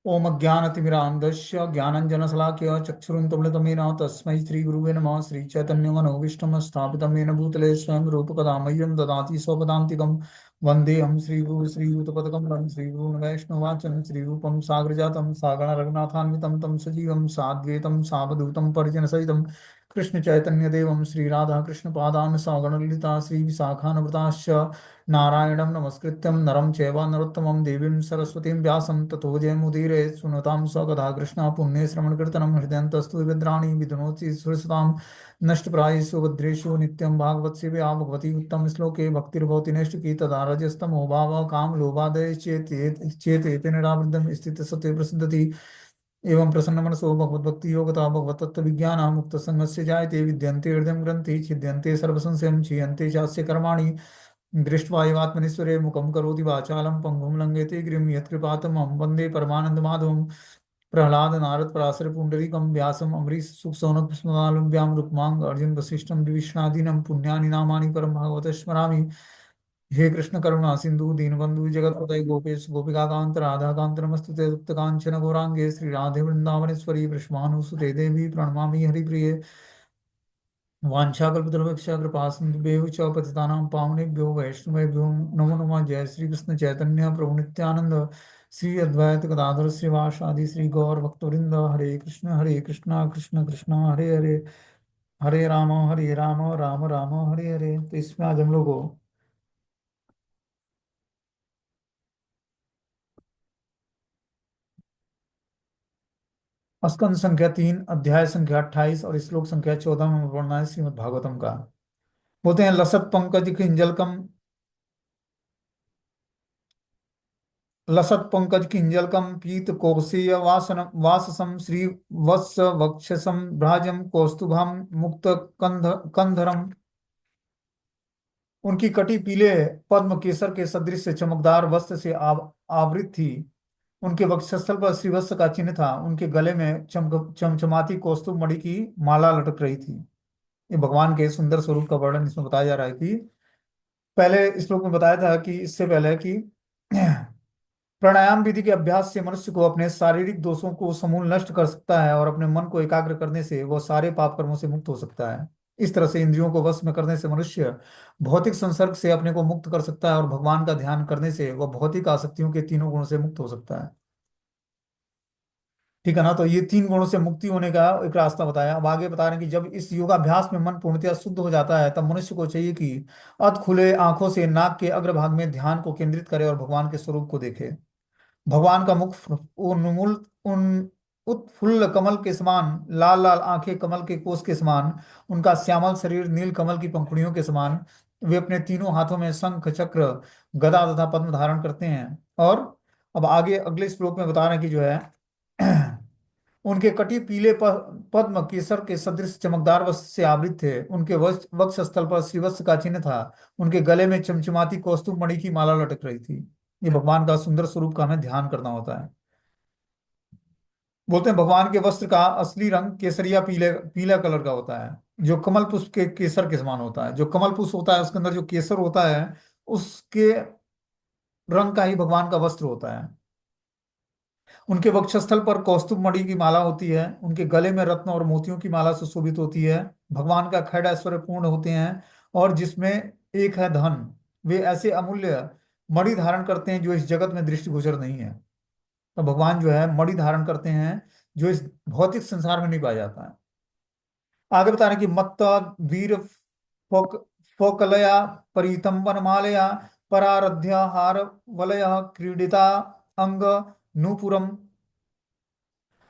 ओम अज्ञानतिमिरान्धस्य ज्ञानञ्जनशलाकया चक्षुरुन्मिलितं येन तस्मै श्रीगुरुवे नमः। श्रीचैतन्यमनोभीष्टं स्थापितं येन भूतले स्वयं रूपकदा मह्यं ददाति स्वपदान्तिकं। वन्देऽहं श्रीगुरुं श्रीयुतपदकमलं श्रीगुरून् वैष्णवाचं श्रीरूपं साग्रजातं सागण रघुनाथान्वितं तं सजीवं साद्वैतं सावधूतं परिजनसहितं कृष्ण चैतन्य देवं श्री राधा कृष्ण पादान सागण ललिता श्री विशाखान्विताश्च नारायणं नमस्कृत्यं नरं चैव नरोत्तमं देवीं सरस्वतीं व्यासं ततो जयमुदीरये सुनतां स्वकथा कृष्णा पुण्ये श्रवणकीर्तनं हृदयन्तस्तु विभद्राणि विधुनोति सुरसतां नष्टप्रायेषु भद्रेषु नित्यं भागवत सेवया भगवती उत्तम श्लोके भक्तिर्भवति नैष्टिकी तदा रजस्तमो भावः काम लोभादय चेत निरावृद्धं स्थितसत्त्वे प्रसिद्धति एवं प्रसन्नमनसो भगवद्भक्ति योगता भगवत तत्व विज्ञान मुक्त संगस्य जायते विद्यन्ते हृदय ग्रंथि छिद्यन्ते सर्वसंशयं क्षीयन्ते चास्य कर्माणि दृष्ट्वा एवात्मनीश्वरे मुखं करोति वाचालं पंगुं लंघयते गिरिं यत्कृपातमहं वन्दे परमानन्दमाधवं प्रह्लाद नारद पराशर पुंडरीकं व्यासम् अम्बरीश सुखसौनक स्मृतालुभ्यां रुक्मांग अर्जुन वसिष्ठं विभीषणादीनं पुण्यानि नामानि परं भागवत स्मरामि। हे कृष्ण करुणा सिंधु दीनबंधु जगत्पते गोपेश गोपिकाकांत राधाकांत नमस्तुते तप्त कांचन गौरांगे श्री राधे वृंदावनेश्वरी वृषभानुसुते देवी प्रणमामि हरिप्रिये वाञ्छाकल्पतरुभ्यश्च कृपा सिन्धुभ्यो च पतितानां पावनेभ्यो वैष्णवेभ्यो नमो नमः। जय श्री कृष्ण चैतन्य प्रभु नित्यानंद श्री अद्वैत गदाधर श्रीवासादि श्री गौर भक्तवृंद हरे कृष्ण कृष्ण कृष्ण हरे हरे हरे राम राम राम हरे हरे। तो इसमें आज हम लोग स्कंद संख्या 3 अध्याय संख्या 28 और श्लोक संख्या 14 में पढ़ना है श्रीमद् भागवतम का। बोलते हैं लसत पंकज किंजलकम लसत पंकज किंजलकम पीत कोशीय वासन वाससम श्री वत्स वक्षसम भ्राजम कौस्तुभम मुक्त कंध कंधरम। उनकी कटी पीले पद्म केसर के सदृश से चमकदार वस्त्र से आवृत थी। उनके वक्षस्थल पर श्रीवत्स का चिन्ह था। उनके गले में चमचमाती कौस्तुभ मणि की माला लटक रही थी। ये भगवान के सुंदर स्वरूप का वर्णन इसमें बताया जा रहा है कि पहले श्लोक में बताया था कि इससे पहले कि प्राणायाम विधि के अभ्यास से मनुष्य को अपने शारीरिक दोषों को समूल नष्ट कर सकता है और अपने मन को एकाग्र करने से वह सारे पाप कर्मों से मुक्त हो सकता है। इस तरह से इंद्रियों को वश में करने से मनुष्य भौतिक संसर्ग से अपने को मुक्त कर सकता है और भगवान का ध्यान करने से वह भौतिक आसक्तियों के तीनों गुणों से मुक्त हो सकता है। ठीक है ना। तो ये तीन गुणों से मुक्ति होने का एक रास्ता बताया। अब आगे बता रहे हैं कि जब इस योगाभ्यास में मन पूर्णतया शुद्ध हो जाता है तब मनुष्य को चाहिए कि अध खुले आंखों से नाक के अग्रभाग में ध्यान को केंद्रित करे और भगवान के स्वरूप को देखे। भगवान का मुख उन्मूल उन उत्फुल्ल कमल के समान, लाल लाल आंखें कमल के कोष के समान, उनका श्यामल शरीर नील कमल की पंखुड़ियों के समान। वे अपने तीनों हाथों में शंख चक्र गदा तथा पद्म धारण करते हैं। और अब आगे अगले श्लोक में बता रहे हैं कि जो है उनके कटी पीले पद्म केसर के सदृश चमकदार वस्त्र से आवृत थे। उनके वक्ष स्थल पर श्रीवत्स का चिन्ह था। उनके गले में चमचमाती कौस्तुभ मणि की माला लटक रही थी। ये भगवान का सुंदर स्वरूप का हमें ध्यान करना होता है। बोलते हैं भगवान के वस्त्र का असली रंग केसरिया पीले पीला कलर का होता है, जो कमल पुष्प के केसर के समान होता है। जो कमल पुष्प होता है उसके अंदर जो केसर होता है उसके रंग का ही भगवान का वस्त्र होता है। उनके वक्षस्थल पर कौस्तुभ मणि की माला होती है। उनके गले में रत्न और मोतियों की माला सुशोभित होती है। भगवान का खैड़ ऐश्वर्य पूर्ण होते हैं और जिसमें एक है धन। वे ऐसे अमूल्य मणि धारण करते हैं जो इस जगत में दृष्टिगोचर नहीं है। तो भगवान जो है मणि धारण करते हैं जो इस भौतिक संसार में नहीं पाया जाता है। आगे बता रहे हैं कि मत्त वीर फोक फोकलया परितम वनमालया परारध्य हार वलय क्रीडिता अंग नूपुरम।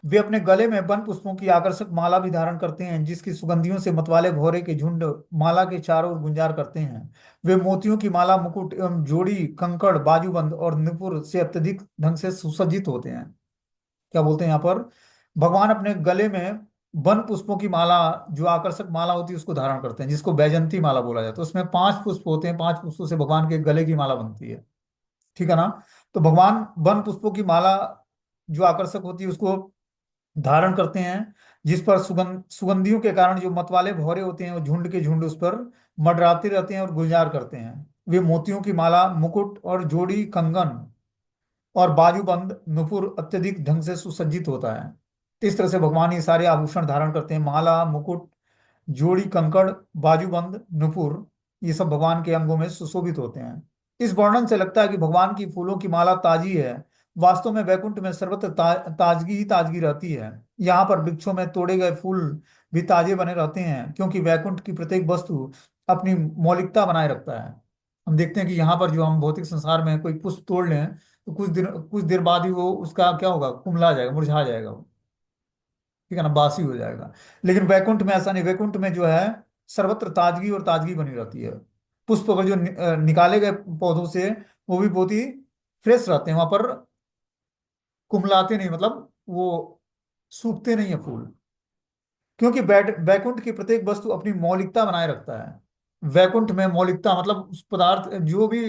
वे अपने गले में वन पुष्पों की आकर्षक माला भी धारण करते हैं जिसकी सुगंधियों से मतवाले भौरे के झुंड माला के चारों ओर गुंजार करते हैं। वे मोतियों की माला मुकुट एवं जोड़ी कंकड़ बाजूबंद और नुपुर से अत्यधिक ढंग से सुसज्जित होते हैं। क्या बोलते हैं यहाँ पर, भगवान अपने गले में वन पुष्पों की माला जो आकर्षक माला होती है उसको धारण करते हैं जिसको बैजंती माला बोला जाता है। उसमें 5 पुष्प होते हैं, 5 पुष्पों से भगवान के गले की माला बनती है। ठीक है ना। तो भगवान वन पुष्पों की माला जो आकर्षक होती है उसको धारण करते हैं जिस पर सुगंधियों के कारण जो मतवाले भौरे होते हैं वो झुंड के झुंड उस पर मंडराते रहते हैं और गुलजार करते हैं। वे मोतियों की माला मुकुट और जोड़ी कंगन और बाजूबंद नुपुर अत्यधिक ढंग से सुसज्जित होता है। इस तरह से भगवान ये सारे आभूषण धारण करते हैं, माला, मुकुट, जोड़ी कंकड़, बाजूबंद, नुपुर, ये सब भगवान के अंगों में सुशोभित होते हैं। इस वर्णन से लगता है कि भगवान की फूलों की माला ताजी है। वास्तव में वैकुंठ में सर्वत्र ताजगी ही ताजगी रहती है। यहाँ पर वृक्षों में तोड़े गए फूल भी ताजे बने रहते हैं, क्योंकि वैकुंठ की प्रत्येक वस्तु अपनी मौलिकता बनाए रखता है। हम देखते हैं कि यहाँ पर जो हम भौतिक संसार में कोई पुष्प तोड़ लें तो कुछ देर बाद ही वो उसका क्या होगा, कुमला जाएगा, मुरझा जाएगा वो, ठीक है ना, बासी हो जाएगा। लेकिन वैकुंठ में ऐसा नहीं, वैकुंठ में जो है सर्वत्र ताजगी और ताजगी बनी रहती है। पुष्प अगर जो निकाले गए पौधों से, वो भी बहुत ही फ्रेश रहते हैं वहां पर, कुमलाते नहीं, मतलब वो सूखते नहीं है फूल। क्योंकि वैकुंठ की प्रत्येक वस्तु अपनी मौलिकता बनाए रखता है। वैकुंठ में मौलिकता मतलब उस पदार्थ जो भी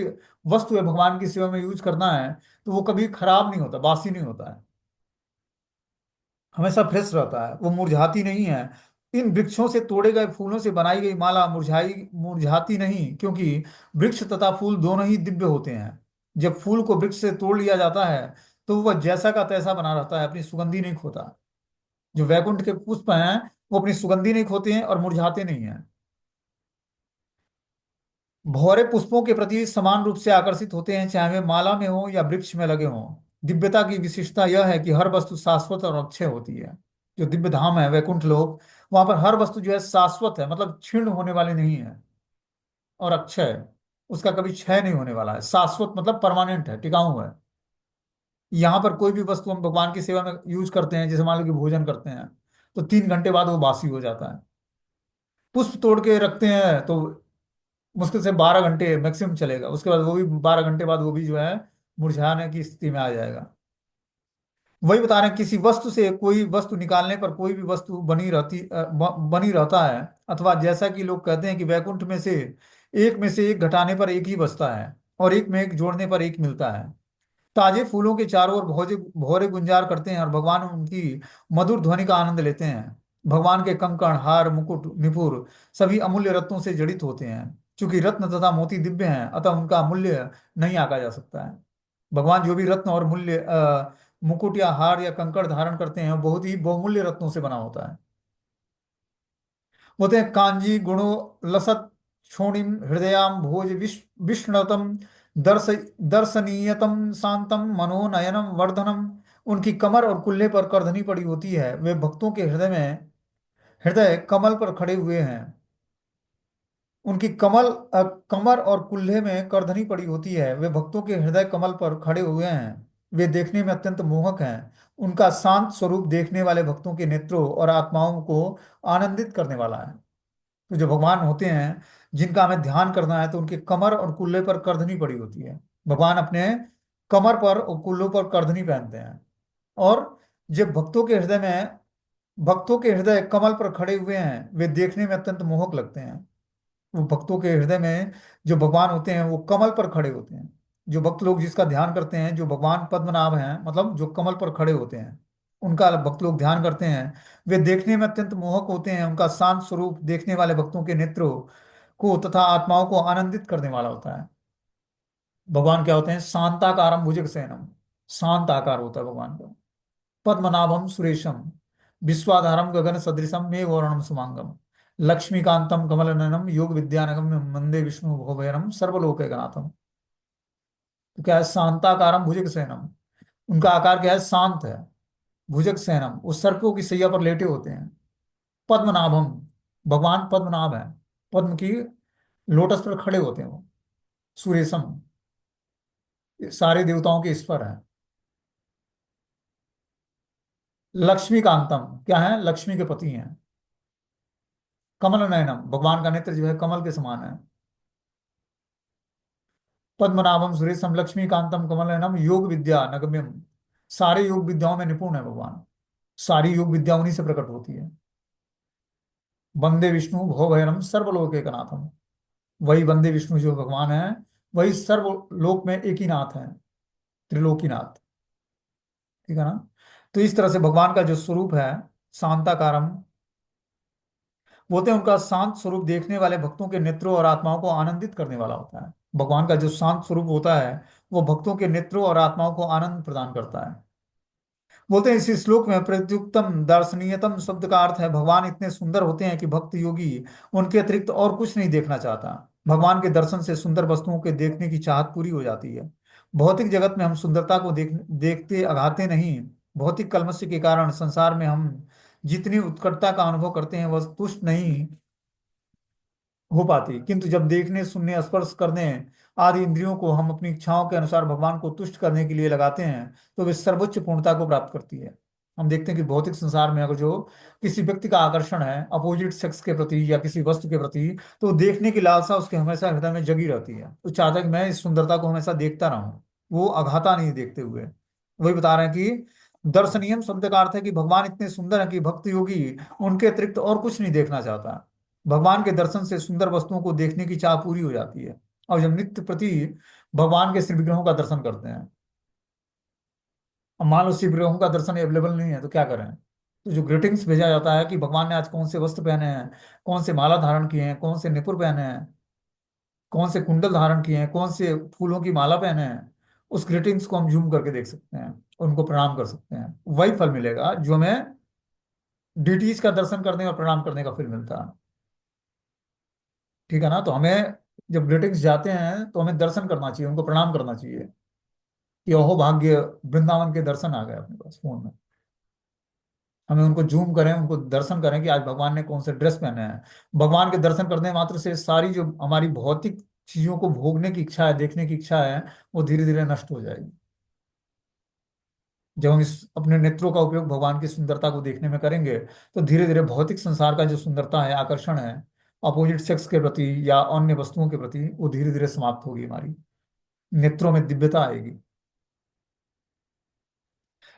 वस्तु है भगवान की सेवा में यूज करना है, तो वो कभी खराब नहीं होता, बासी नहीं होता है, हमेशा फ्रेश रहता है, वो मुरझाती नहीं है। इन वृक्षों से तोड़े गए फूलों से बनाई गई माला मुरझाती नहीं, क्योंकि वृक्ष तथा फूल दोनों ही दिव्य होते हैं। जब फूल को वृक्ष से तोड़ लिया जाता है तो वह जैसा का तैसा बना रहता है, अपनी सुगंधि नहीं खोता। जो वैकुंठ के पुष्प हैं वो अपनी सुगंधि नहीं खोते हैं और मुरझाते नहीं हैं। भौरे पुष्पों के प्रति समान रूप से आकर्षित होते हैं, चाहे वे माला में हो या वृक्ष में लगे हों। दिव्यता की विशिष्टता यह है कि हर वस्तु शाश्वत और अक्षय होती है। जो दिव्य धाम है वैकुंठ लोक, वहां पर हर वस्तु जो है शाश्वत है, मतलब क्षीण होने वाली नहीं है, और अक्षय, उसका कभी क्षय नहीं होने वाला है। शाश्वत मतलब परमानेंट है, टिकाऊ है। यहाँ पर कोई भी वस्तु हम भगवान की सेवा में यूज करते हैं, जैसे मान लो कि भोजन करते हैं, तो 3 घंटे बाद वो बासी हो जाता है। पुष्प तोड़ के रखते हैं तो मुश्किल से 12 घंटे मैक्सिमम चलेगा, उसके बाद वो भी 12 घंटे बाद वो भी जो है मुरझाने की स्थिति में आ जाएगा। वही बता रहे हैं, किसी वस्तु से कोई वस्तु निकालने पर कोई भी वस्तु बनी रहता है, अथवा जैसा कि लोग कहते हैं कि वैकुंठ में से एक घटाने पर एक ही बचता है, और एक में एक जोड़ने पर एक मिलता है। ताजे फूलों के चारों ओर भौजे भौरे गुंजार करते हैं और भगवान उनकी मधुर ध्वनि का आनंद लेते हैं। भगवान के कंकण, हार, मुकुट, निपुर सभी अमूल्य रत्नों से जड़ित होते हैं। चूंकि रत्न तथा मोती दिव्य हैं, अतः उनका मूल्य नहीं आंका जा सकता है। भगवान जो भी रत्न और मुकुट या हार या कंकड़ धारण करते हैं, वो बहुत ही बहुमूल्य रत्नों से बना होता है। बोलते हैं, कांजी गुणो लसत क्षोणिम हृदयाम भोज विष्णुतम दर्श दर्शनीयतम शांतम मनोनयनम वर्धनम। उनकी कमर और कुल्हे पर करधनी पड़ी होती है, वे भक्तों के हृदय कमल पर खड़े हुए हैं। उनकी कमर और कुल्हे में करधनी पड़ी होती है, वे भक्तों के हृदय कमल पर खड़े हुए हैं। वे देखने में अत्यंत मोहक हैं। उनका शांत स्वरूप देखने वाले भक्तों के नेत्रों और आत्माओं को आनंदित करने वाला है। तो जो भगवान होते हैं जिनका हमें ध्यान करना है, तो उनके कमर और कुल्हे पर करधनी पड़ी होती है। भगवान अपने कमर पर और कुल्लों पर करधनी पहनते हैं। और जब भक्तों के हृदय कमल पर खड़े हुए हैं, वे देखने में अत्यंत मोहक लगते हैं। वो भक्तों के हृदय में जो भगवान होते हैं वो कमल पर खड़े होते हैं। जो भक्त लोग जिसका ध्यान करते हैं, जो भगवान पद्मनाभ हैं, मतलब जो कमल पर खड़े होते हैं, उनका भक्त लोग ध्यान करते हैं, वे देखने में अत्यंत मोहक होते हैं। उनका शांत स्वरूप देखने वाले भक्तों के नेत्रों को तथा आत्माओं को आनंदित करने वाला होता है। भगवान क्या होते हैं? शांताकारम भुजगशयनम, शांत आकार होता है भगवान का। पद्मनाभम सुरेशम, विश्वाधारम गगन सदृशम मे वर्णम सुमांगम, लक्ष्मीकांतम कमलनयनम योग विद्यानगम वंदे विष्णु भवभयनम सर्वलोकैकनाथम। तो क्या है? शांताकारम भुजग सेनम, उनका आकार क्या है? शांत है। भुजग सेनम, वो सर्पों की सैया पर लेटे होते हैं। पद्मनाभम, भगवान पद्मनाभ है, पद्म की लोटस पर खड़े होते हैं वो। सुरेशम, ये सारे देवताओं के ईश्वर हैं। लक्ष्मीकांतम, क्या है? लक्ष्मी के पति हैं। कमल नयनम, भगवान का नेत्र जो है कमल के समान है। पद्मनाभम सुरेशम लक्ष्मीकांतम कमल नयनम योग विद्या नगम्यम, सारे योग विद्याओं में निपुण है भगवान। सारी योग विद्या उन्हीं से प्रकट होती है। वंदे विष्णु भवभयरम सर्वलोक एकनाथम, वही वंदे विष्णु जो भगवान है, वही सर्वलोक में एक ही नाथ है, त्रिलोकीनाथ। ठीक है ना? तो इस तरह से भगवान का जो स्वरूप है शांताकारम, बोलते हैं उनका शांत स्वरूप देखने वाले भक्तों के नेत्रों और आत्माओं को आनंदित करने वाला होता है। भगवान का जो शांत स्वरूप होता है वो भक्तों के नेत्रों और आत्माओं को आनंद प्रदान करता है। बोलते हैं इसी श्लोक में प्रत्युत्तम दर्शनीयतम शब्द का अर्थ है भगवान इतने सुंदर होते हैं कि भक्त योगी उनके अतिरिक्त और कुछ नहीं देखना चाहता। भगवान के दर्शन से सुंदर वस्तुओं के देखने की चाहत पूरी हो जाती है। भौतिक जगत में हम सुंदरता को देखते अघाते नहीं। भौतिक कलमश के कारण संसार में हम जितनी उत्कटता का अनुभव करते हैं वह तुष्ट नहीं हो पाती, किंतु जब देखने सुनने स्पर्श करने आदि इंद्रियों को हम अपनी इच्छाओं के अनुसार भगवान को तुष्ट करने के लिए लगाते हैं तो वे सर्वोच्च पूर्णता को प्राप्त करती है। हम देखते हैं कि भौतिक संसार में अगर जो किसी व्यक्ति का आकर्षण है अपोजिट सेक्स के प्रति या किसी वस्तु के प्रति, तो देखने की लालसा उसके हमेशा हृदय में जगी रहती है। वो चाहता है कि मैं इस सुंदरता को हमेशा देखता रहूं, वो अघाता नहीं देखते हुए। वही बता रहे हैं कि दर्शनीयम शब्द का अर्थ है कि भगवान इतने सुंदर है कि भक्त योगी उनके अतिरिक्त और कुछ नहीं देखना चाहता। भगवान के दर्शन से सुंदर वस्तुओं को देखने की चाह पूरी हो जाती है। और जब नित्य प्रति भगवान के श्री विग्रहों का दर्शन करते हैं, अब मान लो श्री विग्रहों का दर्शन अवेलेबल नहीं है तो क्या करें? तो जो ग्रीटिंग्स भेजा जाता है कि भगवान ने आज कौन से वस्त्र पहने हैं, कौन से माला धारण किए हैं, कौन से निपुर पहने हैं, कौन से कुंडल धारण किए हैं, कौन से फूलों की माला पहने हैं, उस ग्रीटिंग्स को हम जूम करके देख सकते हैं, उनको प्रणाम कर सकते हैं। वही फल मिलेगा जो हमें डिटीज का दर्शन करने और प्रणाम करने का फल मिलता है। ठीक है ना? तो हमें जब ग्रीटिंग्स जाते हैं तो हमें दर्शन करना चाहिए, उनको प्रणाम करना चाहिए कि ओहो भाग्य, वृंदावन के दर्शन आ गए अपने पास फोन में। हमें उनको जूम करें, उनको दर्शन करें कि आज भगवान ने कौन से ड्रेस पहने हैं। भगवान के दर्शन करने मात्र से सारी जो हमारी भौतिक चीजों को भोगने की इच्छा है, देखने की इच्छा है, वो धीरे धीरे नष्ट हो जाएगी। जब हम इस अपने नेत्रों का उपयोग भगवान की सुंदरता को देखने में करेंगे तो धीरे धीरे भौतिक संसार का जो सुंदरता है, आकर्षण है अपोजिट सेक्स के प्रति या अन्य वस्तुओं के प्रति, वो धीरे धीरे समाप्त होगी। हमारी नेत्रों में दिव्यता आएगी।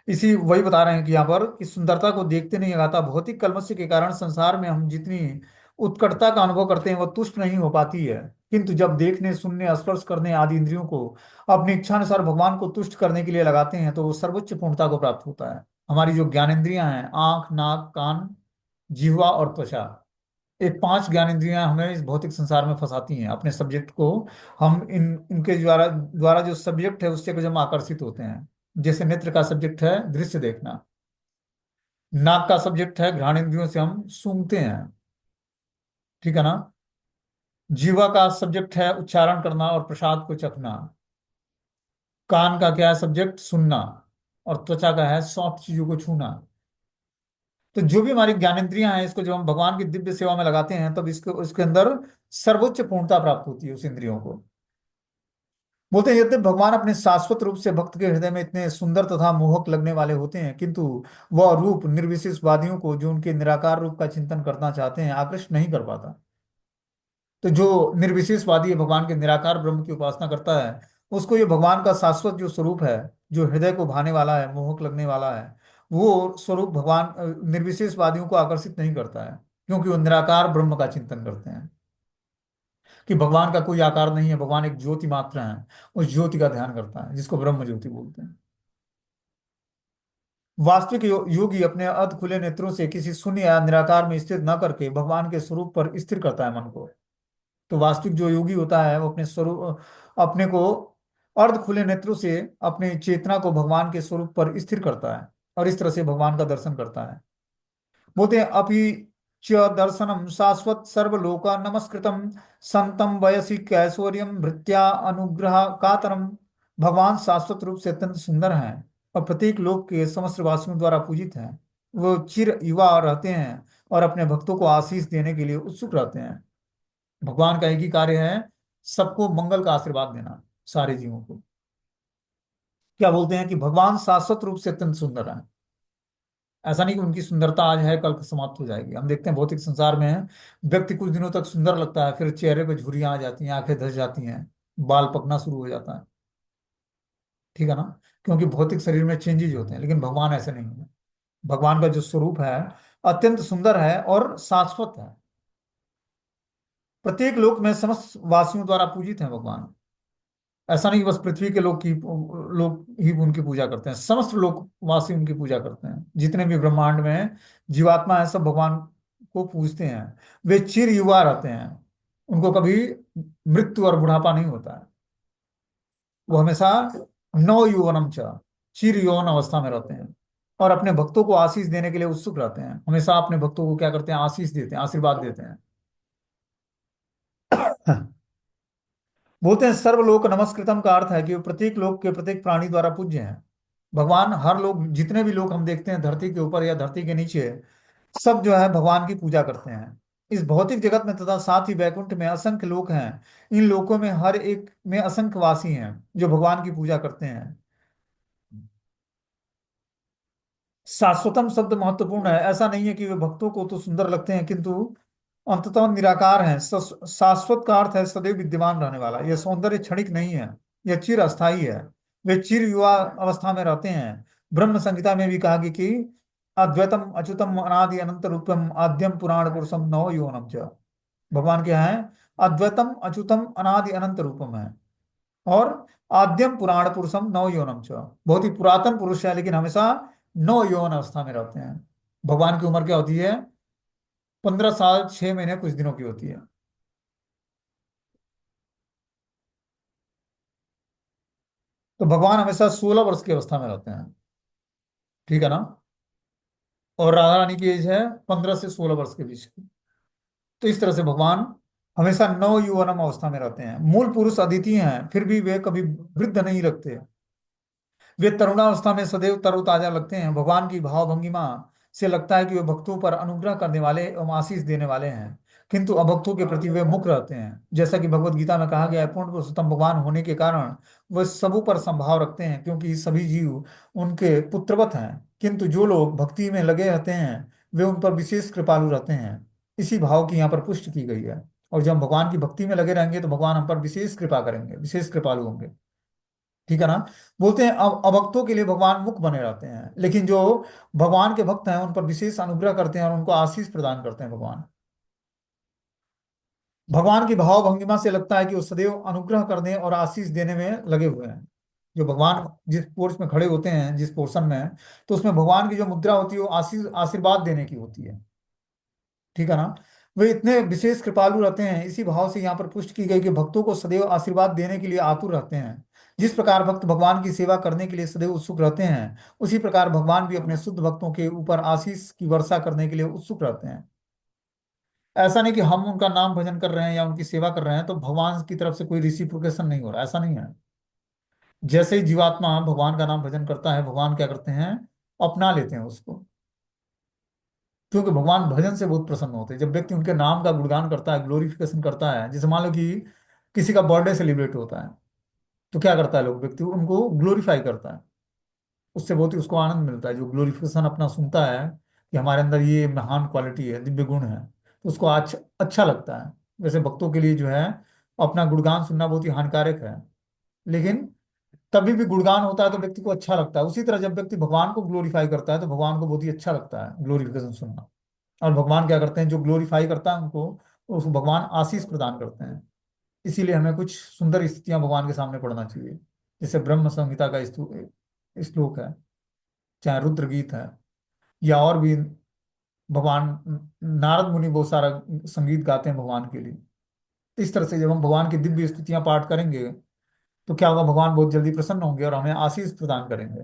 इसी वही बता रहे हैं कि यहाँ पर इस सुंदरता को देखते नहीं आता। भौतिक कलमश के कारण संसार में हम जितनी उत्कटता का अनुभव करते हैं वह तुष्ट नहीं हो पाती है, किंतु जब देखने सुनने स्पर्श करने आदि इंद्रियों को अपनी इच्छानुसार भगवान को तुष्ट करने के लिए लगाते हैं तो वो सर्वोच्च पूर्णता को प्राप्त होता है। हमारी जो ज्ञानेंद्रियां हैं, आंख, नाक, कान, जिह्वा और त्वचा, एक पांच ज्ञानेंद्रियां हमें इस भौतिक संसार में फंसाती हैं अपने सब्जेक्ट को। हम इन इनके द्वारा द्वारा जो सब्जेक्ट है उससे कुछ हम आकर्षित होते हैं। जैसे नेत्र का सब्जेक्ट है दृश्य देखना, नाक का सब्जेक्ट है घ्राण इंद्रियों से हम सूंघते हैं। ठीक है ना? जीवा का सब्जेक्ट है उच्चारण करना और प्रसाद को चखना। कान का क्या है सब्जेक्ट? सुनना। और त्वचा का है सॉफ्ट चीजों को छूना। तो जो भी हमारी ज्ञानेंद्रियां हैं, इसको जब हम भगवान की दिव्य सेवा में लगाते हैं तब इसको उसके अंदर सर्वोच्च पूर्णता प्राप्त होती है उस इंद्रियों को। बोलते हैं यद्यपि भगवान अपने शाश्वत रूप से भक्त के हृदय में इतने सुंदर तथा मोहक लगने वाले होते हैं, किंतु वह रूप निर्विशेषवादियों को जो उनके निराकार रूप का चिंतन करना चाहते हैं आकृष्ट नहीं कर पाता। तो जो निर्विशेषवादी है, भगवान के निराकार ब्रह्म की उपासना करता है, उसको ये भगवान का शाश्वत जो स्वरूप है, जो हृदय को भाने वाला है, मोहक लगने वाला है, वो स्वरूप भगवान निर्विशेषवादियों को आकर्षित नहीं करता है, क्योंकि वो निराकार ब्रह्म का चिंतन करते हैं कि भगवान का कोई आकार नहीं है, भगवान एक ज्योति मात्र है। उस ज्योति का ध्यान करता है जिसको ब्रह्म ज्योति बोलते हैं। वास्तविक योगी अपने अर्ध खुले नेत्रों से किसी शून्य या निराकार में स्थित न करके भगवान के स्वरूप पर स्थिर करता है मन को। तो वास्तविक जो योगी होता है वो अपने स्वरूप, अपने को अर्ध खुले नेत्रों से अपनी चेतना को भगवान के स्वरूप पर स्थिर करता है और इस तरह से भगवान का दर्शन करता है। बोलते हैं अपि च दर्शनम शाश्वत सर्वलोका नमस्कृतम संतम वयसी कैश्वर्यम भृत्या अनुग्रह कातरम। भगवान शाश्वत रूप से अत्यंत सुंदर हैं और प्रत्येक लोक के समस्त वासियों द्वारा पूजित हैं। वो चिर युवा रहते हैं और अपने भक्तों को आशीष देने के लिए उत्सुक रहते हैं। भगवान का एक ही कार्य है, सबको मंगल का आशीर्वाद देना, सारे जीवों को। क्या बोलते हैं कि भगवान शाश्वत रूप से अत्यंत सुंदर है। ऐसा नहीं कि उनकी सुंदरता आज है कल समाप्त हो जाएगी। हम देखते हैं भौतिक संसार में व्यक्ति कुछ दिनों तक सुंदर लगता है, फिर चेहरे पे झुर्रियां आ जाती हैं, आंखें धस जाती हैं, बाल पकना शुरू हो जाता है। ठीक है ना? क्योंकि भौतिक शरीर में चेंजेज होते हैं, लेकिन भगवान ऐसे नहीं है। भगवान का जो स्वरूप है अत्यंत सुंदर है और शाश्वत है। प्रत्येक लोक में समस्त वासियों द्वारा पूजित है भगवान। ऐसा नहीं कि बस पृथ्वी के लोग ही उनकी पूजा करते हैं, समस्त लोकवासी उनकी पूजा करते हैं। जितने भी ब्रह्मांड में जीवात्मा है सब भगवान को पूजते हैं। वे चिर युवा रहते हैं, उनको कभी मृत्यु और बुढ़ापा नहीं होता है। वो हमेशा नव यौवनम च, चिर यौवन अवस्था में रहते हैं, और अपने भक्तों को आशीष देने के लिए उत्सुक रहते हैं। हमेशा अपने भक्तों को क्या करते हैं, आशीष देते हैं, आशीर्वाद देते हैं। बोलते हैं सर्वलोक नमस्कृतम का अर्थ है कि वो प्रत्येक लोक के प्रत्येक प्राणी द्वारा पूज्य हैं। भगवान हर लोग, जितने भी लोग हम देखते हैं धरती के ऊपर या धरती के नीचे, सब जो है भगवान की पूजा करते हैं। इस भौतिक जगत में तथा साथ ही वैकुंठ में असंख्य लोक हैं। इन लोकों में हर एक में असंख्य वासी हैं जो भगवान की पूजा करते हैं। शाश्वतम शब्द महत्वपूर्ण है। ऐसा नहीं है कि वे भक्तों को तो सुंदर लगते हैं किंतु अंततः निराकार हैं। शाश्वत का अर्थ है सदैव विद्यमान रहने वाला। यह सौंदर्य क्षणिक नहीं है, यह चिर अस्थायी है। वे चिर युवा अवस्था में रहते हैं। ब्रह्म संहिता में भी कहा गया कि अद्वैतम अच्युतम अनादि अनंत रूपम आद्यम पुराण पुरुषम नव यौवनम च। भगवान क्या है? अद्वैतम अच्युतम अनादि अनंत रूपम है, और आद्यम पुराण पुरुषम नव यौवनम च। बहुत ही पुरातन पुरुष है लेकिन हमेशा नव यौवन अवस्था में रहते हैं। भगवान की उम्र क्या होती है? 15 साल 6 महीने कुछ दिनों की होती है। तो भगवान हमेशा 16 वर्ष की अवस्था में रहते हैं। ठीक है ना? और राधा रानी की एज है 15 से 16 वर्ष के बीच की। तो इस तरह से भगवान हमेशा नव यौवनम अवस्था में रहते हैं। मूल पुरुष अद्वितीय हैं, फिर भी वे कभी वृद्ध नहीं लगते। वे तरुणावस्था में सदैव तरोताजा लगते हैं। भगवान की भाव भंगिमा से लगता है कि वे भक्तों पर अनुग्रह करने वाले एवं आशीष देने वाले हैं, किंतु अभक्तों के प्रति वे मुख रहते हैं। जैसा कि भगवत गीता में कहा गया है, पूर्ण पुरुषोत्तम भगवान होने के कारण वे सबों पर संभाव रखते हैं, क्योंकि सभी जीव उनके पुत्रवत हैं। किंतु जो लोग भक्ति में लगे रहते हैं वे उन पर विशेष कृपालु रहते हैं। इसी भाव की यहाँ पर पुष्टि की गई है। और जब हम भगवान की भक्ति में लगे रहेंगे तो भगवान हम पर विशेष कृपा करेंगे, विशेष कृपालु होंगे। ठीक है ना? बोलते हैं अब अभक्तों के लिए भगवान मुख बने रहते हैं, लेकिन जो भगवान के भक्त हैं उन पर विशेष अनुग्रह करते हैं और उनको आशीष प्रदान करते हैं भगवान। भगवान की भाव भंगिमा से लगता है कि वो सदैव अनुग्रह करने और आशीष देने में लगे हुए हैं। जो भगवान जिस पोर्स में खड़े होते हैं, जिस पोर्शन में, तो उसमें भगवान की जो मुद्रा होती है वो आशीष आशीर्वाद देने की होती है। ठीक है ना? वे इतने विशेष कृपालु रहते हैं। इसी भाव से यहाँ पर पुष्टि की गई कि भक्तों को सदैव आशीर्वाद देने के लिए आतुर रहते हैं। जिस प्रकार भक्त भगवान की सेवा करने के लिए सदैव उत्सुक रहते हैं, उसी प्रकार भगवान भी अपने शुद्ध भक्तों के ऊपर आशीष की वर्षा करने के लिए उत्सुक रहते हैं। ऐसा नहीं कि हम उनका नाम भजन कर रहे हैं या उनकी सेवा कर रहे हैं तो भगवान की तरफ से कोई रिसिप्रोकेशन नहीं हो रहा, ऐसा नहीं है। जैसे ही जीवात्मा भगवान का नाम भजन करता है, भगवान क्या करते हैं? अपना लेते हैं उसको। क्योंकि भगवान भजन से बहुत प्रसन्न होते हैं। जब व्यक्ति उनके नाम का गुणगान करता है, ग्लोरिफिकेशन करता है, जैसे मान लो कि किसी का बर्थडे सेलिब्रेट होता है, तो क्या करता है लोग, व्यक्ति उनको ग्लोरीफाई करता है। उससे बहुत ही उसको आनंद मिलता है। जो ग्लोरिफिकेशन अपना सुनता है कि हमारे अंदर ये महान क्वालिटी है, दिव्य गुण है, तो उसको अच्छा अच्छा लगता है। वैसे भक्तों के लिए जो है अपना गुणगान सुनना बहुत ही हानिकारक है, लेकिन तभी भी गुणगान होता है तो व्यक्ति को अच्छा लगता है। उसी तरह जब व्यक्ति भगवान को ग्लोरीफाई करता है तो भगवान को बहुत ही अच्छा लगता है ग्लोरिफिकेशन सुनना। और भगवान क्या करते हैं? जो ग्लोरीफाई करता है उनको, उसको भगवान आशीष प्रदान करते हैं। इसीलिए हमें कुछ सुंदर स्थितियां भगवान के सामने पढ़ना चाहिए। जैसे ब्रह्म संहिता का श्लोक है, चाहे रुद्र गीत है, या और भी भगवान नारद मुनि बहुत सारा संगीत गाते हैं भगवान के लिए। इस तरह से जब हम भगवान की दिव्य स्तुतियां पाठ करेंगे तो क्या होगा? भगवान बहुत जल्दी प्रसन्न होंगे और हमें आशीष प्रदान करेंगे।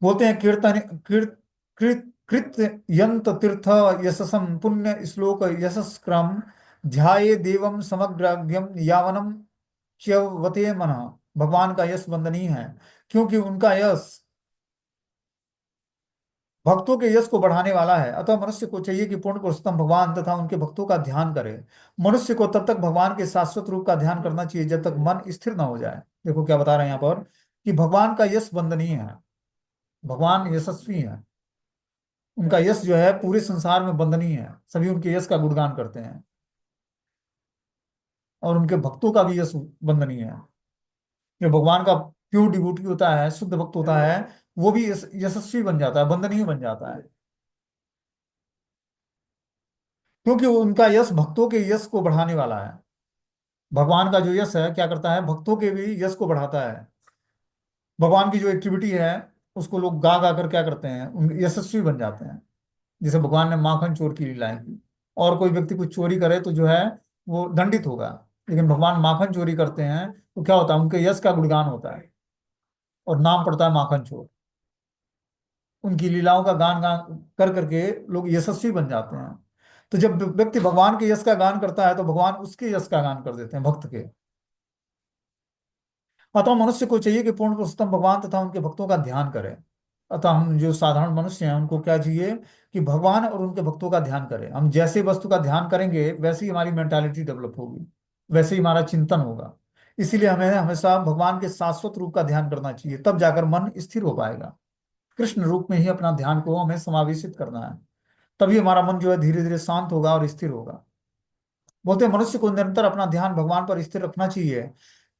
बोलते हैं कीर्तन कृत कृत यंत तीर्थ यशसम पुण्य श्लोक यशस क्रम ध्याये देवम समग्रज्ञम यावनम च्यवते मन। भगवान का यश वंदनीय है, क्योंकि उनका यश भक्तों के यश को बढ़ाने वाला है। अतः मनुष्य को चाहिए कि पूर्ण पुरुषोत्तम भगवान तथा उनके भक्तों का ध्यान करे। मनुष्य को तब तक भगवान के शाश्वत रूप का ध्यान करना चाहिए जब तक मन स्थिर न हो जाए। देखो क्या बता रहे हैं यहाँ पर, कि भगवान का यश वंदनीय है, भगवान यशस्वी है। उनका यश जो है पूरे संसार में वंदनीय है, सभी उनके यश का गुणगान करते हैं। और उनके भक्तों का भी यश वंदनीय है। जो भगवान का प्योर डिवोटी होता है, शुद्ध भक्त होता है, वो भी यशस्वी बन जाता है, वंदनीय बन जाता है। क्योंकि उनका यश भक्तों के यश को बढ़ाने वाला है। भगवान का जो यश है क्या करता है? भक्तों के भी यश को बढ़ाता है। भगवान की जो एक्टिविटी है उसको लोग गा गा कर क्या करते हैं? उन यशस्वी बन जाते हैं। जैसे भगवान ने माखन चोर की लीलाएं की, और कोई व्यक्ति कुछ चोरी करे तो जो है वो दंडित होगा। लेकिन भगवान माखन चोरी करते हैं तो क्या होता है, उनके यश का गुणगान होता है और नाम पड़ता है माखन चोर। उनकी लीलाओं का गान गान कर करके लोग यशस्वी बन जाते हैं। तो जब व्यक्ति भगवान के यश का गान करता है तो भगवान उसके यश का गान कर देते हैं, भक्त के। अतः मनुष्य को चाहिए कि पूर्ण पुरुषोत्तम भगवान तथा उनके भक्तों का ध्यान करें। अतः हम जो साधारण मनुष्य हैं उनको क्या चाहिए कि भगवान और उनके भक्तों का ध्यान करें। हम जैसे वस्तु का ध्यान करेंगे वैसे ही हमारी मेंटालिटी डेवलप होगी, वैसे ही हमारा चिंतन होगा। इसीलिए हमें हमेशा भगवान के शाश्वत रूप का ध्यान करना चाहिए, तब जाकर मन स्थिर हो पाएगा। कृष्ण रूप में ही अपना ध्यान को हमें समावेशित करना है, तभी हमारा मन जो है धीरे धीरे शांत होगा और स्थिर होगा। बोलते हैं मनुष्य को निरंतर अपना ध्यान भगवान पर स्थिर रखना चाहिए।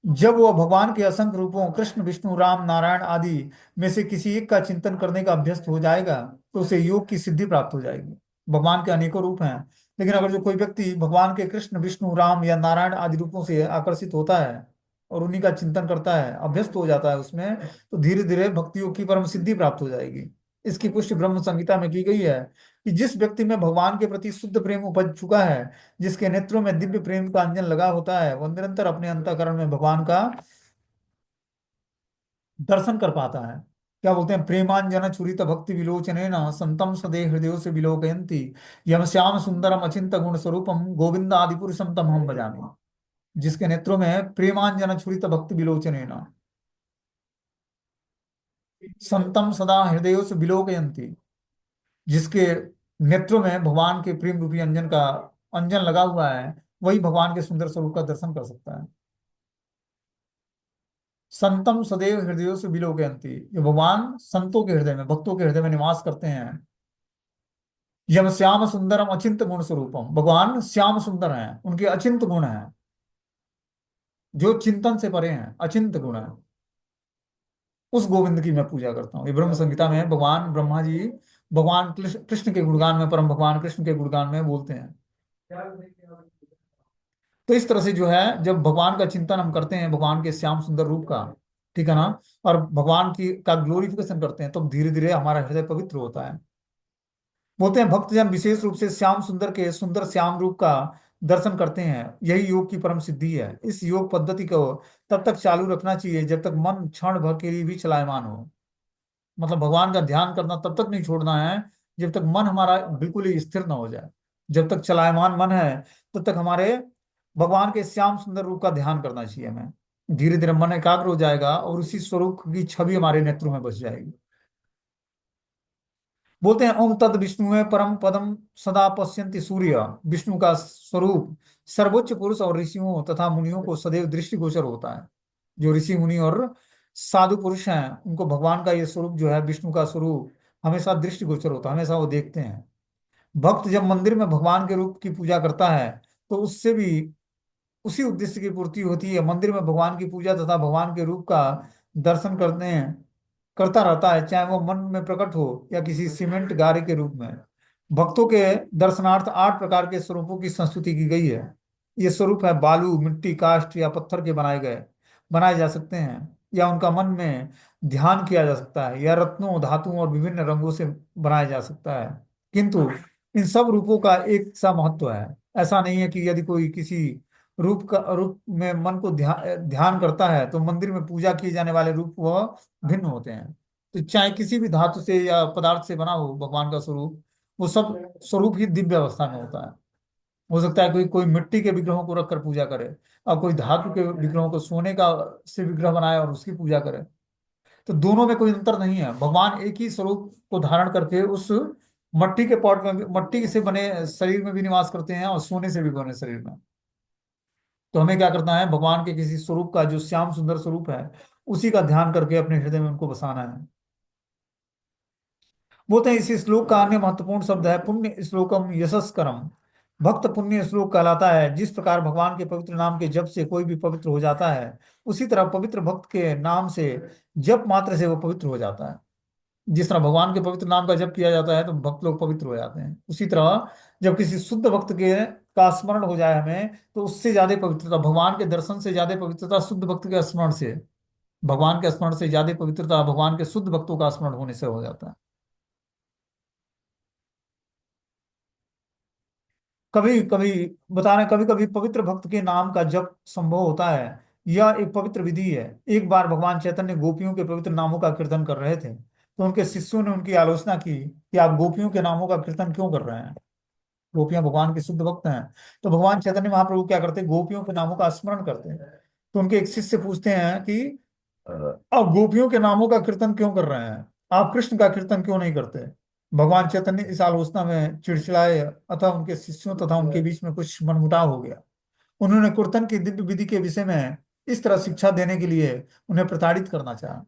जब वह भगवान के असंख्य रूपों कृष्ण विष्णु राम नारायण आदि में से किसी एक का चिंतन करने का अभ्यस्त हो जाएगा तो उसे योग की सिद्धि प्राप्त हो जाएगी। भगवान के अनेकों रूप हैं, लेकिन अगर जो कोई व्यक्ति भगवान के कृष्ण विष्णु राम या नारायण आदि रूपों से आकर्षित होता है और उन्हीं का चिंतन करता है, अभ्यस्त हो जाता है उसमें, तो धीरे धीरे भक्ति योग की परम सिद्धि प्राप्त हो जाएगी। इसकी पुष्टि ब्रह्म संहिता में की गई है कि जिस व्यक्ति में भगवान के प्रति शुद्ध प्रेम उपज चुका है, जिसके नेत्रों में दिव्य प्रेम का अंजन लगा होता है, वह निरंतर अपने अंतःकरण में भगवान का दर्शन कर पाता है। क्या बोलते हैं, प्रेमांजन छुरित भक्ति विलोचनेन संतम सदे हृदय से विलोकयंती यम श्याम सुंदरम अचिंत गुण स्वरूपम गोविंद आदि पुरुषम तम हम भजामि। जिसके नेत्रों में प्रेमांजन छुरित भक्ति विलोचनेन संतम सदा हृदय से विलोकयंती, जिसके नेत्रों में भगवान के प्रेम रूपी अंजन का अंजन लगा हुआ है, वही भगवान के सुंदर स्वरूप का दर्शन कर सकता है। संतम सदैव हृदयों से विलोकयन्ति, ये भगवान संतों के हृदय में भक्तों के हृदय में निवास करते हैं। यम श्याम सुंदरम अचिंत गुण स्वरूपम, भगवान श्याम सुंदर हैं, उनके अचिंत गुण हैं जो चिंतन से परे हैं, अचिंत गुण है। उस गोविंद की मैं पूजा करता हूँ। ये ब्रह्म संहिता में भगवान ब्रह्मा जी भगवान कृष्ण कृष्ण के गुणगान में, परम भगवान कृष्ण के गुणगान में बोलते हैं। तो इस तरह से जो है, जब भगवान का चिंतन हम करते हैं, भगवान के श्याम सुंदर रूप का, ठीक है ना, और भगवान की का ग्लोरिफिकेशन करते हैं, तो धीरे धीरे हमारा हृदय पवित्र होता है। बोलते हैं भक्तजन विशेष रूप से श्याम सुंदर के सुंदर श्याम रूप का दर्शन करते हैं, यही योग की परम सिद्धि है। इस योग पद्धति को तब तक चालू रखना चाहिए जब तक मन क्षण भर के लिए भी चलायमान हो। मतलब भगवान का ध्यान करना तब तक नहीं छोड़ना है जब तक मन हमारा बिल्कुल ही स्थिर ना हो जाए। जब तक चलायमान मन है तब तक हमारे भगवान के श्याम सुंदर रूप का ध्यान करना चाहिए हमें। धीरे धीरे मन एकाग्र हो जाएगा और उसी स्वरूप की छवि हमारे नेत्रों में बस जाएगी। बोलते हैं ओम तद विष्णु में परम पदम सदा पश्यन्ति सूर्य। विष्णु का स्वरूप सर्वोच्च पुरुष और ऋषियों तथा मुनियों को सदैव दृष्टिगोचर होता है। जो ऋषि मुनि और साधु पुरुष हैं उनको भगवान का ये स्वरूप जो है, विष्णु का स्वरूप, हमेशा दृष्टिगोचर होता है, हमेशा वो देखते हैं। भक्त जब मंदिर में भगवान के रूप की पूजा करता है तो उससे भी उसी उद्देश्य की पूर्ति होती है। मंदिर में भगवान की पूजा तथा भगवान के रूप का दर्शन करता रहता है, चाहे वो मन में प्रकट हो या किसी सीमेंट गारे के रूप में। भक्तों के दर्शनार्थ 8 प्रकार के स्वरूपों की संस्तुति की गई है। ये स्वरूप है बालू मिट्टी काष्ठ या पत्थर के बनाए जा सकते हैं, या उनका मन में ध्यान किया जा सकता है, या रत्नों धातुओं और विभिन्न रंगों से बनाया जा सकता है। किंतु इन सब रूपों का एक सा महत्व है। ऐसा नहीं है कि यदि कोई किसी रूप में मन को ध्यान करता है तो मंदिर में पूजा किए जाने वाले रूप वह भिन्न होते हैं। तो चाहे किसी भी धातु से या पदार्थ से बना हो भगवान का स्वरूप, वो सब स्वरूप ही दिव्य अवस्था में होता है। हो सकता है कोई कोई मिट्टी के विग्रहों को रखकर पूजा करे और कोई धातु के विग्रहों को सोने का से विग्रह बनाए और उसकी पूजा करे। तो दोनों में कोई अंतर नहीं है। भगवान एक ही स्वरूप को धारण करके उस मट्टी के पॉट में मट्टी से बने शरीर में भी निवास करते हैं और सोने से भी बने शरीर में। तो हमें क्या करना है, भगवान के किसी स्वरूप का जो श्याम सुंदर स्वरूप है उसी का ध्यान करके अपने हृदय में उनको बसाना है। बोलते हैं इस श्लोक का अन्य महत्वपूर्ण शब्द है पुण्य श्लोकम यशस्करम। भक्त पुण्य श्लोक कहलाता है। जिस प्रकार भगवान के पवित्र नाम के जप से कोई भी पवित्र हो जाता है, उसी तरह पवित्र भक्त के नाम से जप मात्र से वो पवित्र हो जाता है। जिस तरह भगवान के पवित्र नाम का जप किया जाता है तो भक्त लोग पवित्र हो जाते हैं, उसी तरह जब किसी शुद्ध भक्त के का स्मरण हो जाए हमें, तो उससे ज्यादा पवित्रता, भगवान के दर्शन से ज्यादा पवित्रता शुद्ध भक्त के स्मरण से, भगवान के स्मरण से ज्यादा पवित्रता भगवान के शुद्ध भक्तों का स्मरण होने से हो जाता है। कभी कभी बता रहे, कभी कभी पवित्र भक्त के नाम का जप संभव होता है। यह एक पवित्र विधि है। एक बार भगवान चैतन्य गोपियों के पवित्र नामों का कीर्तन कर रहे थे, तो उनके शिष्यों ने उनकी आलोचना की कि आप गोपियों के नामों का कीर्तन क्यों कर रहे हैं। गोपियां भगवान के शुद्ध भक्त हैं। तो भगवान चैतन्य महाप्रभु क्या करते हैं, गोपियों के नामों का स्मरण करते हैं। तो उनके एक शिष्य पूछते हैं कि "अ, आप गोपियों के नामों का कीर्तन क्यों कर रहे हैं, आप कृष्ण का कीर्तन क्यों नहीं करते"। भगवान चैतन्य इस आलोचना में चिड़चिड़ाए, अतः उनके शिष्यों तथा उनके बीच में कुछ मनमुटाव हो गया। उन्होंने कीर्तन की दिव्य विधि के विषय में इस तरह शिक्षा देने के लिए उन्हें प्रताड़ित करना चाहा।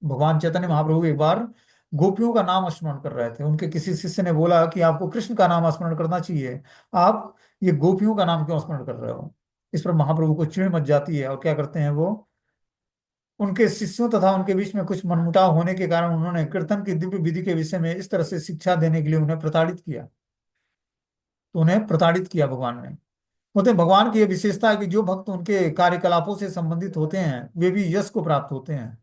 भगवान चैतन्य महाप्रभु एक बार गोपियों का नाम स्मरण कर रहे थे। उनके किसी शिष्य ने बोला कि आपको कृष्ण का नाम स्मरण करना चाहिए, आप ये गोपियों का नाम क्यों स्मरण कर रहे हो। इस पर महाप्रभु को चिढ़ मच जाती है, और क्या करते हैं वो, उनके शिष्यों तथा उनके बीच में कुछ मनमुटाव होने के कारण उन्होंने कीर्तन की दिव्य विधि के विषय में इस तरह से शिक्षा देने के लिए उन्हें प्रताड़ित किया। तो उन्हें प्रताड़ित किया भगवान ने। होते भगवान की यह विशेषता है कि जो भक्त उनके कार्यकलापों से संबंधित होते हैं वे भी यश को प्राप्त होते हैं।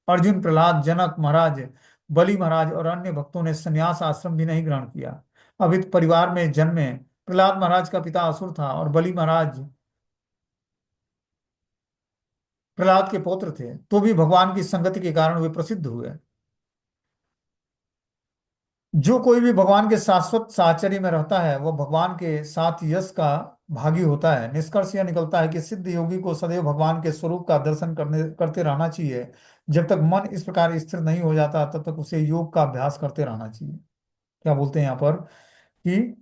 अर्जुन, प्रहलाद, जनक महाराज, बलि महाराज और अन्य भक्तों ने संन्यास आश्रम भी नहीं ग्रहण किया। अभित परिवार में जन्मे प्रहलाद महाराज का पिता असुर था और बलि महाराज प्रहलाद के पौत्र थे, तो भी भगवान की संगति के कारण वे प्रसिद्ध हुए। जो कोई भी भगवान के शाश्वत साहचर्य में रहता है वह भगवान के साथ यश का भागी होता है। निष्कर्ष यह निकलता है कि सिद्ध योगी को सदैव भगवान के स्वरूप का दर्शन करते रहना चाहिए। जब तक मन इस प्रकार स्थिर नहीं हो जाता तब तक उसे योग का अभ्यास करते रहना चाहिए। क्या बोलते हैं यहाँ पर कि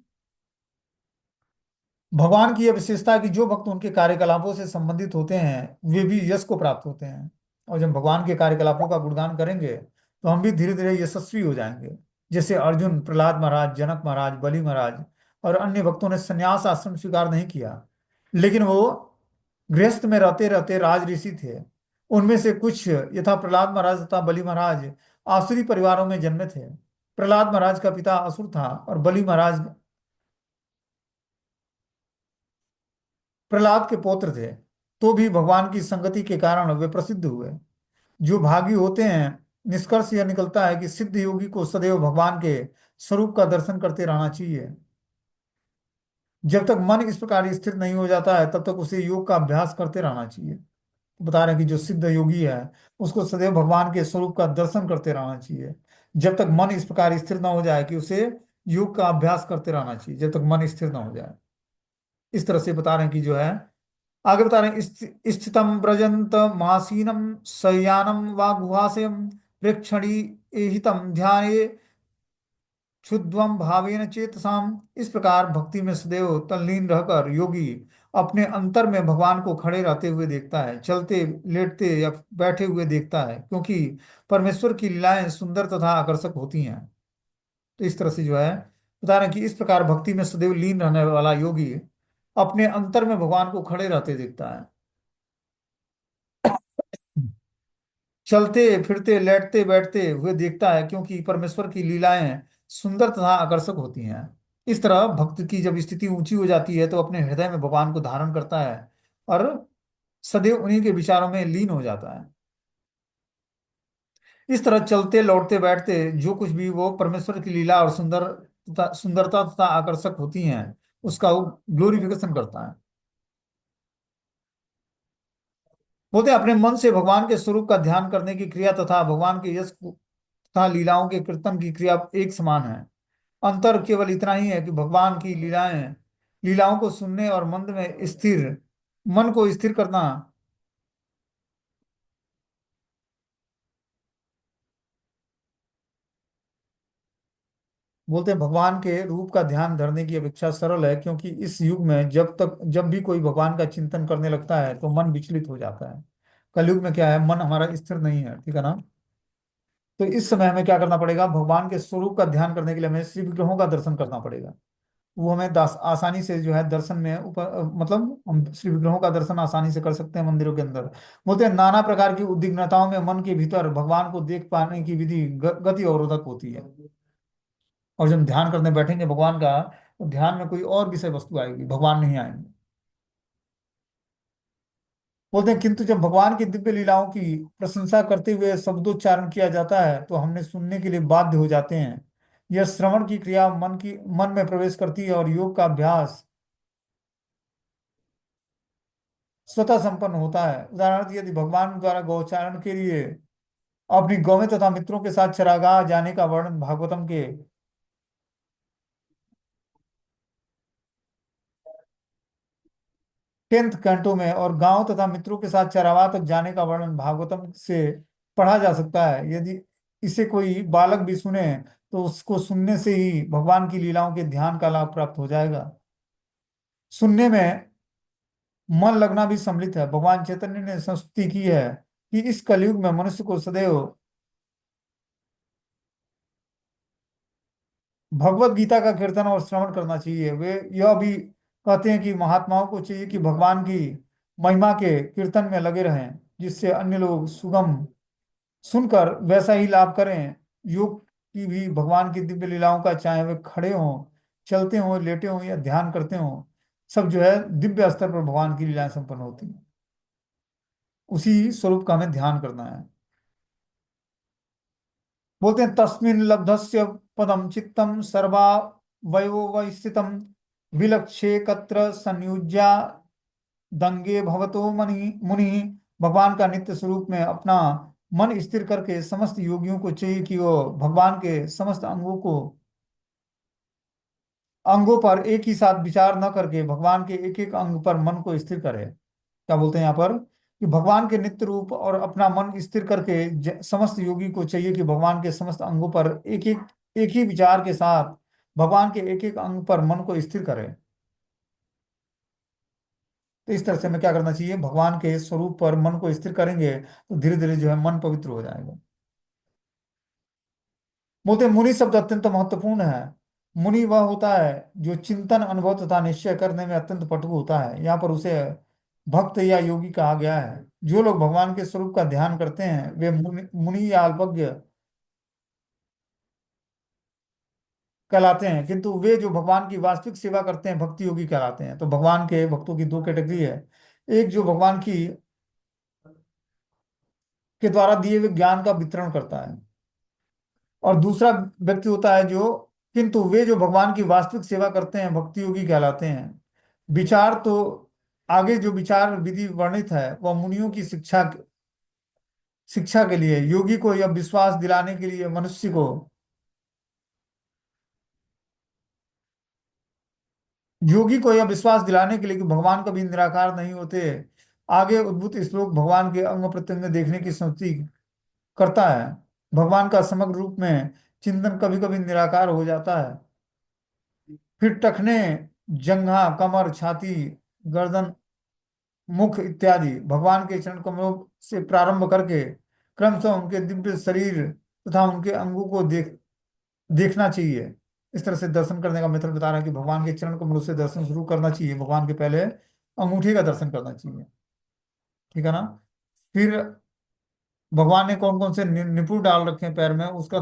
भगवान की यह विशेषता है कि जो भक्त उनके कार्यकलापों से संबंधित होते हैं वे भी यश को प्राप्त होते हैं। और जब भगवान के कार्यकलापों का गुणगान करेंगे तो हम भी धीरे धीरे यशस्वी हो जाएंगे। जैसे अर्जुन, प्रहलाद महाराज, जनक महाराज, बलि महाराज और अन्य भक्तों ने संन्यास आश्रम स्वीकार नहीं किया, लेकिन वो गृहस्थ में रहते रहते राज ऋषि थे। उनमें से कुछ यथा प्रहलाद महाराज तथा बलि महाराज आसुरी परिवारों में जन्मे थे। प्रहलाद महाराज का पिता असुर था और बलि महाराज प्रहलाद के पौत्र थे, तो भी भगवान की संगति के कारण वे प्रसिद्ध हुए। जो भागी होते हैं, निष्कर्ष यह निकलता है कि सिद्ध योगी को सदैव भगवान के स्वरूप का दर्शन करते रहना चाहिए। जब तक मन इस प्रकार स्थिर नहीं हो जाता है तब तक उसे योग का अभ्यास करते रहना चाहिए। तो बता रहे हैं कि जो सिद्ध योगी है उसको सदैव भगवान के स्वरूप का दर्शन करते रहना चाहिए। जब तक मन इस प्रकार स्थिर ना हो जाए कि उसे योग का अभ्यास करते रहना चाहिए, जब तक मन स्थिर ना हो जाए। इस तरह से बता रहे हैं कि जो है, आगे बता रहे हैं, स्थितम व्रजंत मासीनम शय्यानम वा गुहाशयम प्रेक्षणी एहितम ध्याये क्षुद्वम भावेन चेतसाम। इस प्रकार भक्ति में सदैव तल्लीन रहकर योगी अपने अंतर में भगवान को खड़े रहते हुए देखता है, चलते लेटते या बैठे हुए देखता है, क्योंकि परमेश्वर की लीलाएं सुंदर तथा आकर्षक होती हैं। तो इस तरह से जो है बता रहे हैं कि इस प्रकार भक्ति में सदैव लीन रहने वाला योगी अपने अंतर में भगवान को खड़े रहते देखता है, चलते फिरते लेटते बैठते हुए देखता है, क्योंकि परमेश्वर की लीलाएं सुंदर तथा आकर्षक होती हैं। इस तरह भक्त की जब स्थिति ऊंची हो जाती है तो अपने हृदय में भगवान को धारण करता है और सदैव उन्हीं के विचारों में लीन हो जाता है। इस तरह चलते लौटते बैठते जो कुछ भी वो परमेश्वर की लीला और सुंदरता तथा आकर्षक होती हैं उसका वो ग्लोरिफिकेशन करता है। बोलते हैं, अपने मन से भगवान के स्वरूप का ध्यान करने की क्रिया तथा भगवान के यश तथा लीलाओं के कीर्तन की क्रिया एक समान है। अंतर केवल इतना ही है कि भगवान की लीलाओं को सुनने और मन को स्थिर करना, बोलते हैं भगवान के रूप का ध्यान धरने की अपेक्षा सरल है, क्योंकि इस युग में जब भी कोई भगवान का चिंतन करने लगता है तो मन विचलित हो जाता है। कलयुग में क्या है, मन हमारा स्थिर नहीं है, ठीक है ना। तो इस समय हमें क्या करना पड़ेगा, भगवान के स्वरूप का ध्यान करने के लिए हमें श्री विग्रहों का दर्शन करना पड़ेगा। वो हमें आसानी से जो है दर्शन में मतलब हम श्री विग्रहों का दर्शन आसानी से कर सकते हैं मंदिरों के अंदर। बोलते हैं नाना प्रकार की उद्विग्नताओं में मन के भीतर भगवान को देख पाने की विधि गति अवरोधक होती है। और जब हम ध्यान करने बैठेंगे भगवान का, तो ध्यान में कोई और विषय वस्तु आएगी, भगवान नहीं आएंगे। बोलते हैं किंतु जब भगवान की दिव्य लीलाओं की प्रशंसा करते हुए शब्दोच्चारण किया जाता है तो हमने सुनने के लिए बाध्य हो जाते हैं। यह श्रवण की क्रिया मन में प्रवेश करती है और योग का अभ्यास स्वतः संपन्न होता है। उदाहरण यदि भगवान द्वारा गौचारण के लिए अपनी गौवें तथा मित्रों के साथ चरागाह जाने का वर्णन भागवतम के 10th कैंटो में और गांव तथा मित्रों के साथ चरागाह तक जाने का वर्णन भागवतम से पढ़ा जा सकता है। यदि इसे कोई बालक भी सुने तो उसको सुनने से ही भगवान की लीलाओं के ध्यान का लाभ प्राप्त हो जाएगा। सुनने में मन लगना भी सम्मिलित है। भगवान चैतन्य ने संस्तुति की है कि इस कलयुग में मनुष्य को सदैव भगवत गीता का कीर्तन और श्रवण करना चाहिए। वे यह भी कहते हैं कि महात्माओं को चाहिए कि भगवान की महिमा के कीर्तन में लगे रहें, जिससे अन्य लोग सुगम सुनकर वैसा ही लाभ करें। योग की भी भगवान की दिव्य लीलाओं का, चाहे वे खड़े हों, चलते हों, लेटे हों या ध्यान करते हों, सब जो है दिव्य स्तर पर भगवान की लीलाएं संपन्न होती हैं। उसी स्वरूप का हमें ध्यान करना है। बोलते हैं तस्मिन् लब्धस्य पदम चित्तम सर्वा वयो वै स्थितम विलक्षे कत्र संयुज्या दंगे भवतो मनि मुनि। भगवान का नित्य स्वरूप में अपना मन स्थिर करके समस्त योगियों को चाहिए कि वो भगवान के समस्त अंगों पर एक ही साथ विचार न करके भगवान के एक एक अंग पर मन को स्थिर करे। क्या बोलते हैं यहाँ पर कि भगवान के नित्य रूप और अपना मन स्थिर करके समस्त योगी को चाहिए कि भगवान के समस्त अंगों पर एक ही विचार के साथ भगवान के एक एक अंग पर मन को स्थिर करे। तो इस तरह से हमें क्या करना चाहिए, भगवान के स्वरूप पर मन को स्थिर करेंगे तो धीरे धीरे जो है मन पवित्र हो जाएगा। बोलते हैं, मुनि शब्द अत्यंत महत्वपूर्ण है। मुनि वह होता है जो चिंतन, अनुभव तथा निश्चय करने में अत्यंत पटु होता है। यहाँ पर उसे भक्त या योगी कहा गया है। जो लोग भगवान के स्वरूप का ध्यान करते हैं वे मुनि या अल्पज्ञ कहलाते हैं, किंतु वे जो भगवान की वास्तविक सेवा करते हैं भक्ति योगी कहलाते हैं। तो भगवान के भक्तों की दो कैटेगरी है। एक जो भगवान की के द्वारा दिए हुए ज्ञान का वितरण करता है, और दूसरा व्यक्ति होता है जो, किंतु वे जो भगवान की वास्तविक सेवा करते हैं भक्ति योगी कहलाते हैं। विचार तो आगे जो विचार विधि वर्णित है वह मुनियों की शिक्षा के लिए, योगी को यह विश्वास दिलाने के लिए, मनुष्य को योगी को यह विश्वास दिलाने के लिए कि भगवान कभी निराकार नहीं होते। आगे उद्भूत श्लोक भगवान के अंग प्रत्यंग देखने की स्मृति करता है। भगवान का समग्र रूप में चिंतन कभी कभी निराकार हो जाता है। फिर टखने, जंघा, कमर, छाती, गर्दन, मुख इत्यादि भगवान के चरण कमलों से प्रारंभ करके क्रमशः उनके दिव्य शरीर तथा उनके अंगों को देखना चाहिए। इस तरह से दर्शन करने का मेथड बता रहा है कि भगवान के चरण कमलों से दर्शन शुरू करना चाहिए। भगवान के पहले अंगूठी का दर्शन करना चाहिए। ठीक है ना। फिर भगवान ने कौन कौन से निपुण डाल रखे हैं पैर में उसका